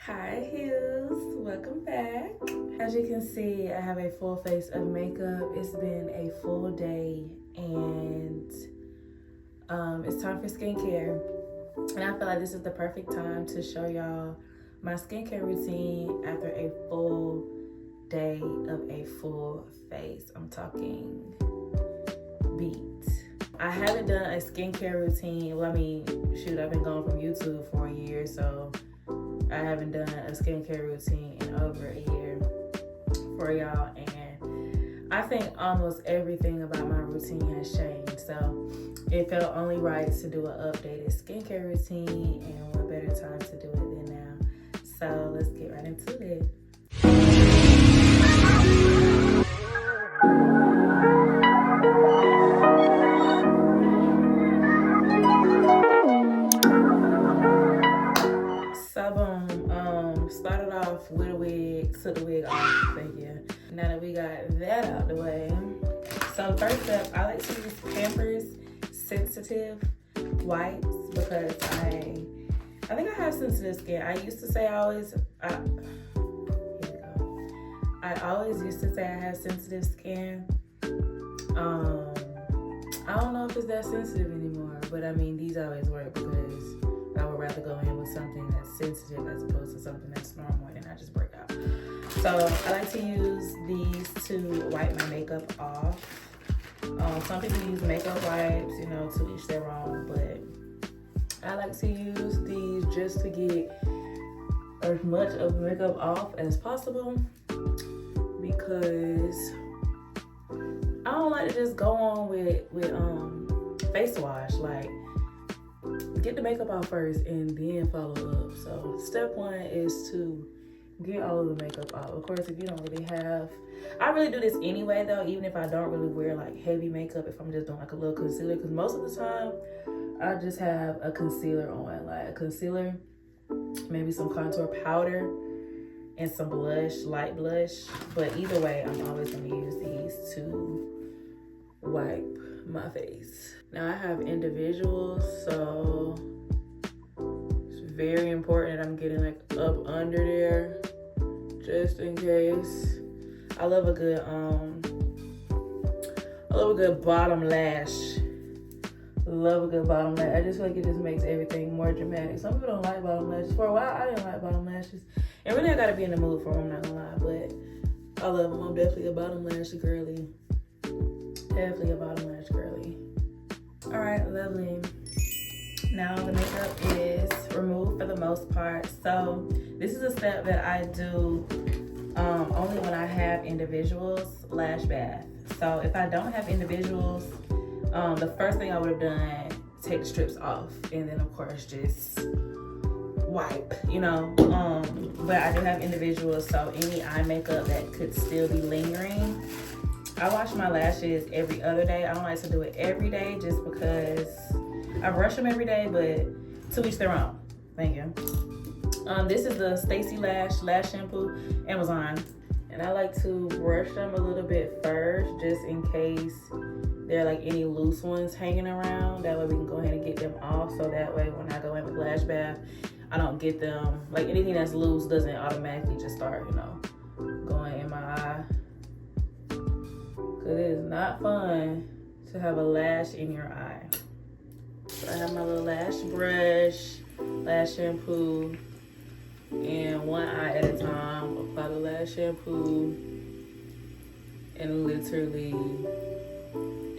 Hi Hues, welcome back. As you can see, I have a full face of makeup. It's been a full day and it's time for skincare. And I feel like this is the perfect time to show y'all my skincare routine after a full day of a full face. I'm talking beat. I haven't done a skincare routine. Well, I mean, shoot, I've been gone from YouTube for a year, so I haven't done a skincare routine in over a year for y'all, and I think almost everything about my routine has changed, so it felt only right to do an updated skincare routine, and what better time to do it than now. So let's get right into it. Started off with a wig, took the wig off, thank you. Now that we got that out the way. So first up, I like to use Pampers Sensitive Wipes because I think I have sensitive skin. I used to say I always used to say I have sensitive skin. I don't know if it's that sensitive anymore, but I mean, these always work because I would rather go in with something that's sensitive as opposed to something that's normal and I just break out. So I like to use these to wipe my makeup off. Some people use makeup wipes, to each their own, but I like to use these just to get as much of the makeup off as possible because I don't like to just go on with face wash. Like, get the makeup off first and then follow up. So step one is to get all of the makeup off. Of course, if you don't really have, I really do this anyway though, even if I don't really wear like heavy makeup, if I'm just doing like a little concealer, because most of the time I just have a concealer on, like a concealer, maybe some contour powder and some blush, light blush. But either way, I'm always going to use these to wipe my face. Now I have individuals, so it's very important that I'm getting like up under there just in case. I love a good bottom lash. Love a good bottom lash. I just feel like it just makes everything more dramatic. Some people don't like bottom lashes. For a while I didn't like bottom lashes. And really I gotta be in the mood for them, I'm not gonna lie, but I love them. I'm definitely a bottom lash girly. Definitely a bottom lash girly. All right, lovely. Now the makeup is removed for the most part. So this is a step that I do only when I have individuals lash bath. So if I don't have individuals, the first thing I would have done, take the strips off, and then of course just wipe, but I do have individuals, so any eye makeup that could still be lingering. I wash my lashes every other day. I don't like to do it every day just because I brush them every day, but to each their own. Thank you. This is the Stacy Lash Shampoo, Amazon. And I like to brush them a little bit first just in case there are like any loose ones hanging around. That way we can go ahead and get them off. So that way when I go in with lash bath, I don't get them, like anything that's loose doesn't automatically just start, going in my eye. Cause it is not fun to have a lash in your eye. So I have my little lash brush, lash shampoo, and one eye at a time, apply the lash shampoo, and literally,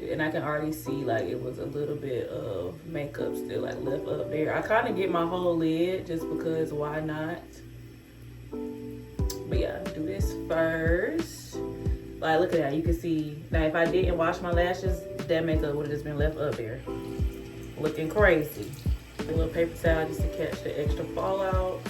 and I can already see like it was a little bit of makeup still like left up there. I kind of get my whole lid just because why not? But yeah, do this first. Like, look at that, you can see. Now, if I didn't wash my lashes, that makeup would have just been left up there. Looking crazy. A little paper towel just to catch the extra fallout.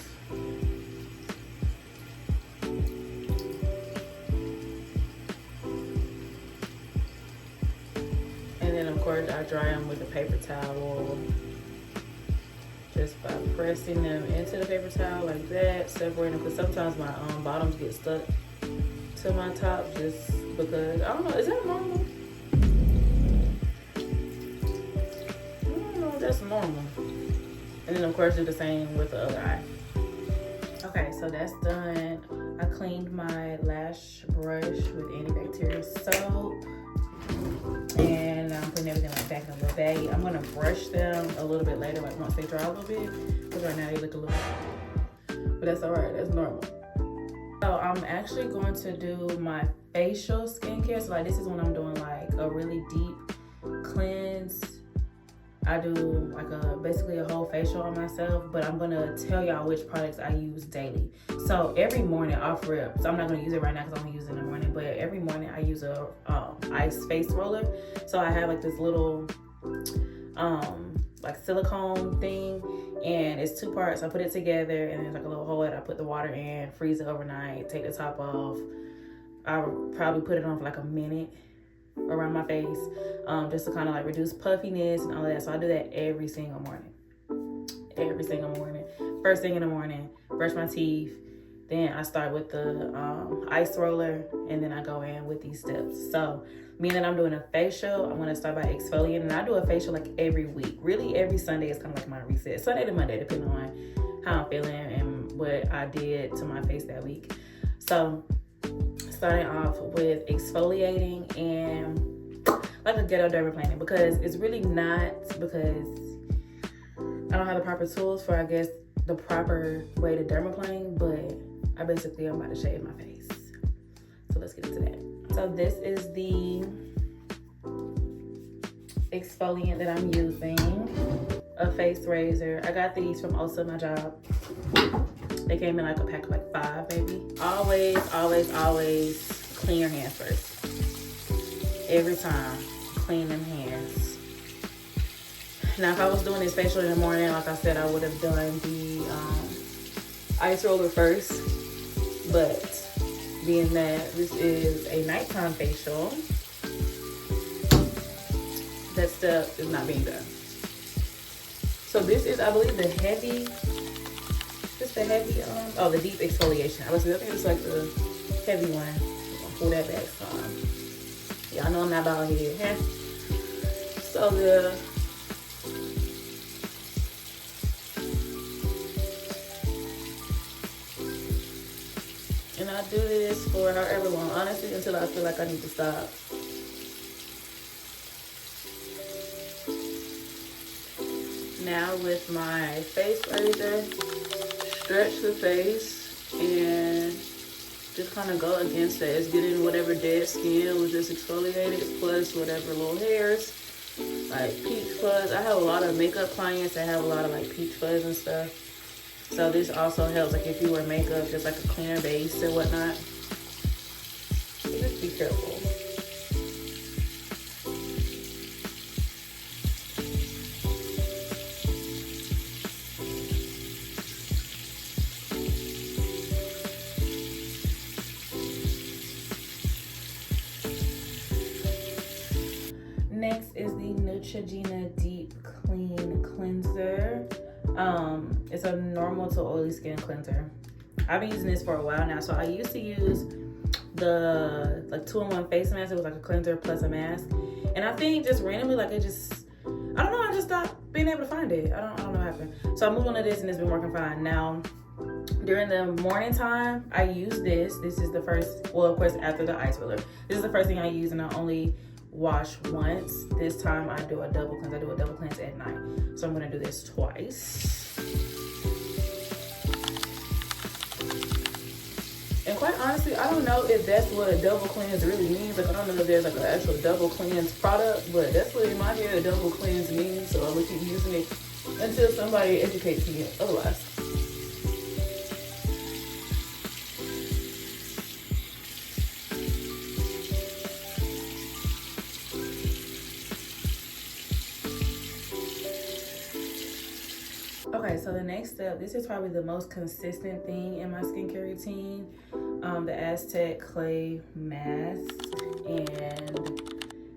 And then, of course, I dry them with a paper towel. Just by pressing them into the paper towel like that, separating them, because sometimes my bottoms get stuck to my top just because, I don't know, is that normal? I don't know if that's normal. And then of course do the same with the other eye. Okay, so that's done. I cleaned my lash brush with antibacterial soap. And I'm putting everything like back in a little bag. I'm gonna brush them a little bit later, like once they dry a little bit. Because right now they look a little, but that's all right, that's normal. So I'm actually going to do my facial skincare. So like this is when I'm doing like a really deep cleanse. I do like basically a whole facial on myself, but I'm gonna tell y'all which products I use daily. So every morning off rip, so I'm not gonna use it right now because I'm gonna use it in the morning, but every morning I use a ice face roller. So I have like this little like silicone thing, and it's 2 parts. I put it together and there's like a little hole that I put the water in, freeze it overnight, take the top off. I would probably put it on for like a minute around my face, just to kind of like reduce puffiness and all of that. So I do that every single morning. Every single morning. First thing in the morning, brush my teeth. Then I start with the ice roller, and then I go in with these steps. So meaning that I'm doing a facial, I'm gonna start by exfoliating, and I do a facial like every week. Really, every Sunday is kind of like my reset. Sunday to Monday, depending on how I'm feeling and what I did to my face that week. So starting off with exfoliating and like a ghetto dermaplaning, because it's really not, because I don't have the proper tools for, I guess, the proper way to dermaplane, but I'm about to shave my face. So let's get into that. So this is the exfoliant that I'm using, a face razor. I got these from Also My Job. They came in like a pack of like 5 maybe. Always clean your hands first. Every time, clean them hands. Now if I was doing this facial in the morning, like I said, I would have done the ice roller first. But being that this is a nighttime facial, that step is not being done. So this is, I believe, the heavy, the deep exfoliation. I think it's like the heavy one. I'll pull that back some. Y'all know I'm not bald head, huh? So and I do this for however long, honestly, until I feel like I need to stop. Now with my face razor, stretch the face and just kind of go against that. It's getting whatever dead skin was just exfoliated, plus whatever little hairs, like peach fuzz. I have a lot of makeup clients that have a lot of like peach fuzz and stuff. So this also helps, like if you wear makeup, just like a cleaner base and whatnot. So just be careful. Next is the Neutrogena Deep Clean Cleanser. It's a normal to oily skin cleanser. I've been using this for a while now. So I used to use the like 2-in-1 face mask. It was like a cleanser plus a mask. And I think just randomly, like I don't know, I just stopped being able to find it. I don't know what happened. So I moved on to this and it's been working fine. Now, during the morning time, I use this. This is the first, well, of course, after the ice roller. This is the first thing I use, and I only wash once. This time I do a double cleanse. I do a double cleanse at night. So I'm gonna do this twice. And quite honestly, I don't know if that's what a double cleanse really means. Like, I don't know if there's like an actual double cleanse product, but that's what in my head a double cleanse means. So I'm gonna keep using it until somebody educates me otherwise. Okay, so the next step, this is probably the most consistent thing in my skincare routine, the Aztec Clay Mask and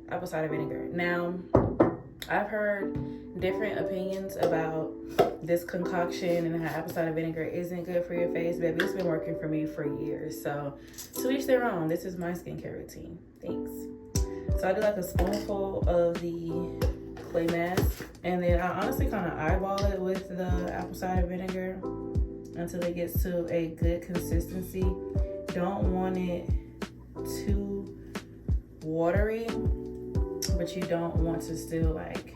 apple cider vinegar. Now, I've heard different opinions about this concoction and how apple cider vinegar isn't good for your face, but it's been working for me for years. So to each their own. This is my skincare routine. Thanks. So I do like a spoonful of the clay mask, and then I honestly kind of eyeball it with the apple cider vinegar, until it gets to a good consistency. Don't want it too watery, but you don't want to still like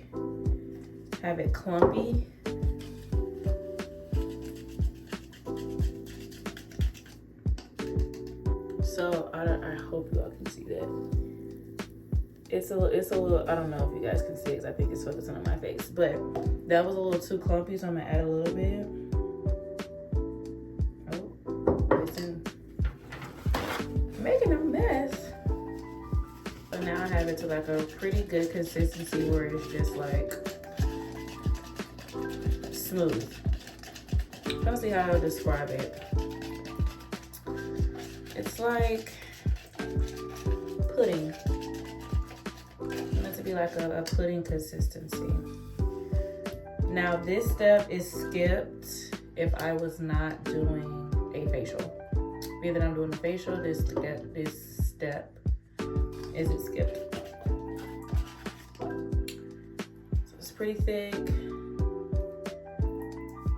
have it clumpy. So I hope y'all can see that. It's a little, I don't know if you guys can see it because I think it's focusing on my face, but that was a little too clumpy, so I'm gonna add a little bit. Oh, listen, making a mess. But now I have it to like a pretty good consistency where it's just like smooth. I'm trying to see how I'll describe it. It's like pudding. To be like a pudding consistency. Now this step is skipped if I was not doing a facial. Either I'm doing a facial, this step isn't skipped. So it's pretty thick.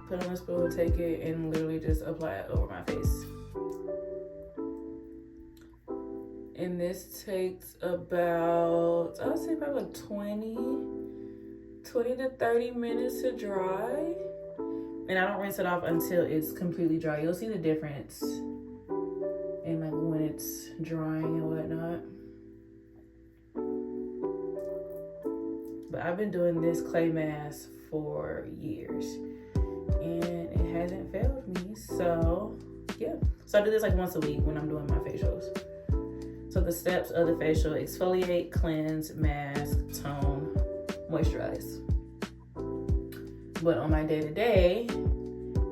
Put it on a spoon, take it, and literally just apply it over my face. And this takes about, I would say probably like 20 to 30 minutes to dry. And I don't rinse it off until it's completely dry. You'll see the difference in like when it's drying and whatnot. But I've been doing this clay mask for years and it hasn't failed me. So yeah, so I do this like once a week when I'm doing my facials. So the steps of the facial: exfoliate, cleanse, mask, tone, moisturize. But on my day-to-day,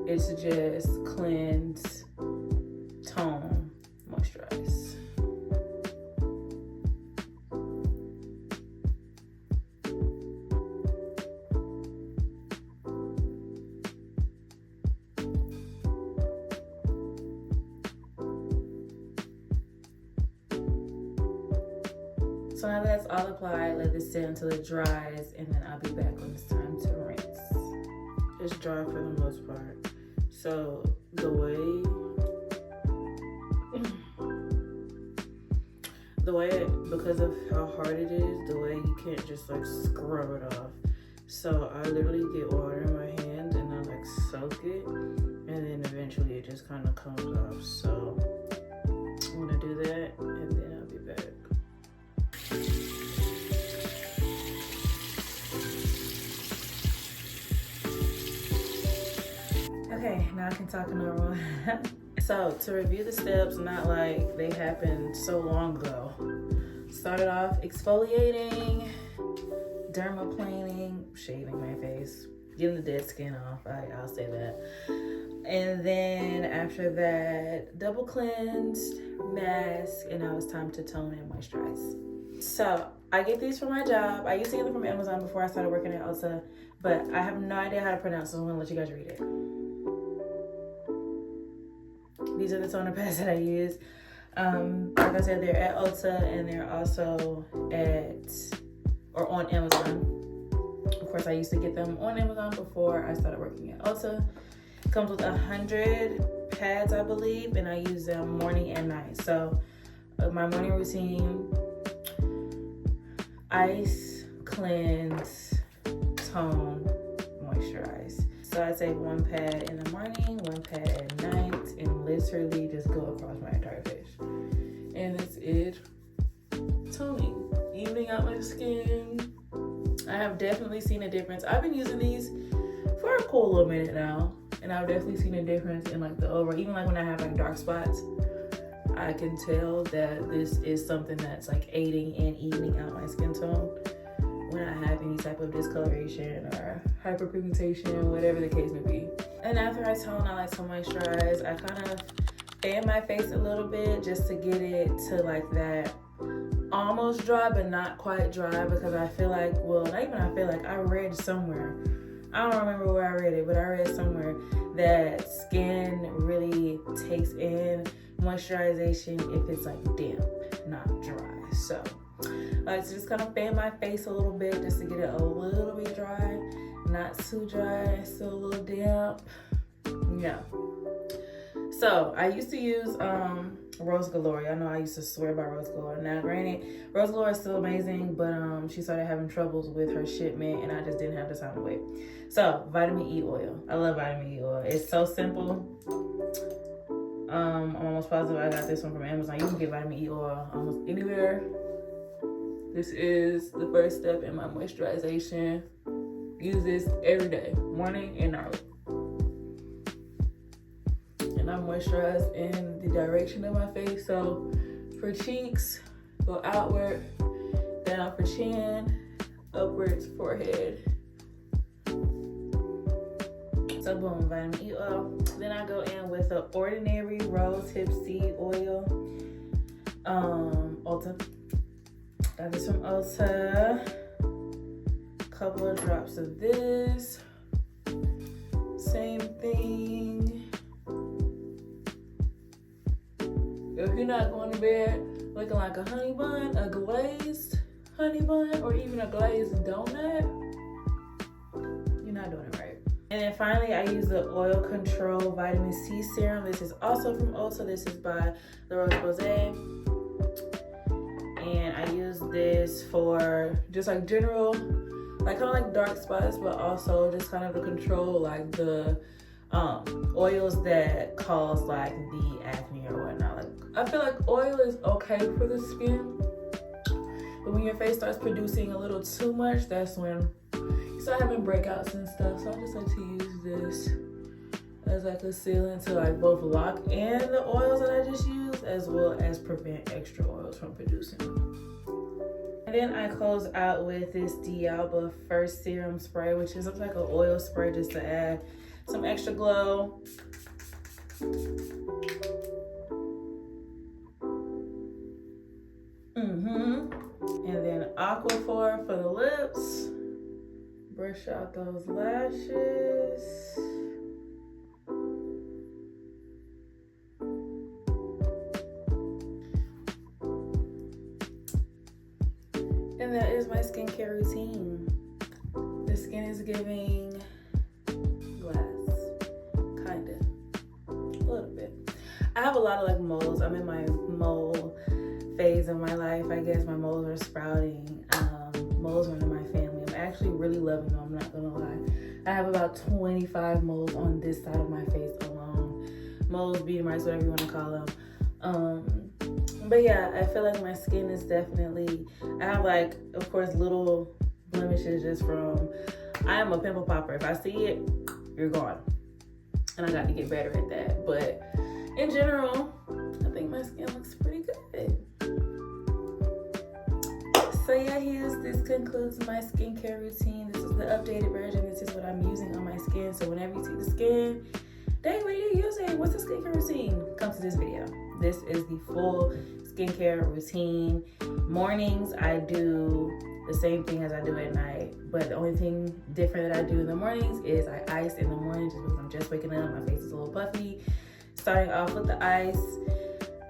it's just cleanse, tone, moisturize. So now that's all applied, let this sit until it dries, and then I'll be back when it's time to rinse. It's dry for the most part. So the way, because of how hard it is, the way you can't just like scrub it off. So I literally get water in my hands and I like soak it, and then eventually it just kind of comes off. So I'm gonna do that, and then I'll be back. Okay, now I can talk normal. So to review the steps, not like they happened so long ago. Started off exfoliating, derma planing, shaving my face, getting the dead skin off, I'll say that. And then after that, double cleansed, mask, and now it's time to tone and moisturize. So I get these from my job. I used to get them from Amazon before I started working at Ulta, but I have no idea how to pronounce it, so I'm gonna let you guys read it. These are the toner pads that I use. Like I said, they're at Ulta and they're also on Amazon. Of course, I used to get them on Amazon before I started working at Ulta. It comes with 100 pads, I believe, and I use them morning and night. So my morning routine: ice, cleanse, tone, moisturize. So I take one pad in the morning, one pad at night, and literally just go across my entire face. And that's it. Toning, evening out my skin. I have definitely seen a difference. I've been using these for a cool little minute now, and I've definitely seen a difference in like even like when I have like dark spots, I can tell that this is something that's like aiding and evening out my skin tone when I have any type of discoloration or hyperpigmentation, whatever the case may be. And after I tone, I like to moisturize. I kind of fan my face a little bit just to get it to like that almost dry but not quite dry, because I feel like, well, not even I feel like, I read somewhere, I don't remember where I read it, but I read somewhere that skin really takes in moisturization if it's like damp, not dry. So I like to just kind of fan my face a little bit just to get it a little bit dry, not too dry, still a little damp. Yeah, So I used to use Rose Glory. I know I used to swear by Rose Glory. Now granted, Rose Glory is still amazing, but she started having troubles with her shipment and I just didn't have the time to wait. So vitamin E oil. I love vitamin E oil. It's so simple. I'm almost positive I got this one from Amazon. You can get vitamin E oil almost anywhere. This is the first step in my moisturization. Use this every day, morning and night. And I moisturize in the direction of my face. So for cheeks, go outward, down for chin, upwards forehead. So boom, vitamin E oil. Then I go in with the Ordinary Rose Hip Seed Oil. Ulta. Got this from Ulta. Couple of drops of this. Same thing. If you're not going to bed looking like a honey bun, a glazed honey bun, or even a glazed donut, you're not doing it right. And then finally, I use the Oil Control Vitamin C Serum. This is also from Ulta. This is by La Roche-Posay. And I use this for just like general, like kind of like dark spots, but also just kind of to control like the oils that cause like the acne or whatnot. Like I feel like oil is okay for the skin, but when your face starts producing a little too much, that's when you start having breakouts and stuff. So I just like to use this as like a sealant to like both lock in the oils that I just used, as well as prevent extra oils from producing. And then I close out with this D'Alba First Serum Spray, which is like an oil spray just to add some extra glow. And then Aquaphor for the lips. Brush out those lashes. And that is my skincare routine. The skin is giving glass, kinda, a little bit. I have a lot of like moles. I'm in my mole phase of my life. I guess my moles are sprouting. Moles are in my family. I'm actually really loving them, I'm not gonna lie. I have about 25 moles on this side of my face alone. Moles, beady marks, whatever you wanna call them. But yeah, I feel like my skin is definitely, I have like, of course, little blemishes just from, I am a pimple popper. If I see it, you're gone. And I got to get better at that. But in general, I think my skin looks pretty good. So yeah, Hues, this concludes my skincare routine. This is the updated version. This is what I'm using on my skin. So whenever you see the skin, dang, what are you using? What's the skincare routine? Come to this video. This is the full skincare routine. Mornings, I do the same thing as I do at night, but the only thing different that I do in the mornings is I ice in the morning just because I'm just waking up. My face is a little puffy. Starting off with the ice,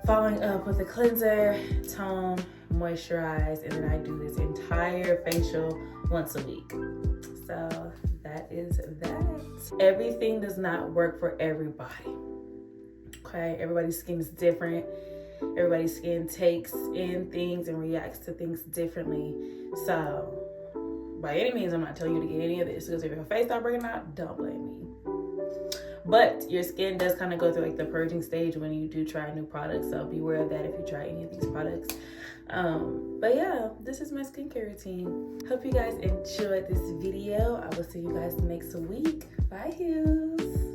following up with the cleanser, tone, moisturize, and then I do this entire facial once a week. So that is that. Everything does not work for everybody. Okay, everybody's skin is different. Everybody's skin takes in things and reacts to things differently. So by any means, I'm not telling you to get any of this, because if your face start breaking out, don't blame me. But your skin does kind of go through like the purging stage when you do try new products. So be aware of that if you try any of these products. But yeah, this is my skincare routine. Hope you guys enjoyed this video. I will see you guys next week. Bye, Hues.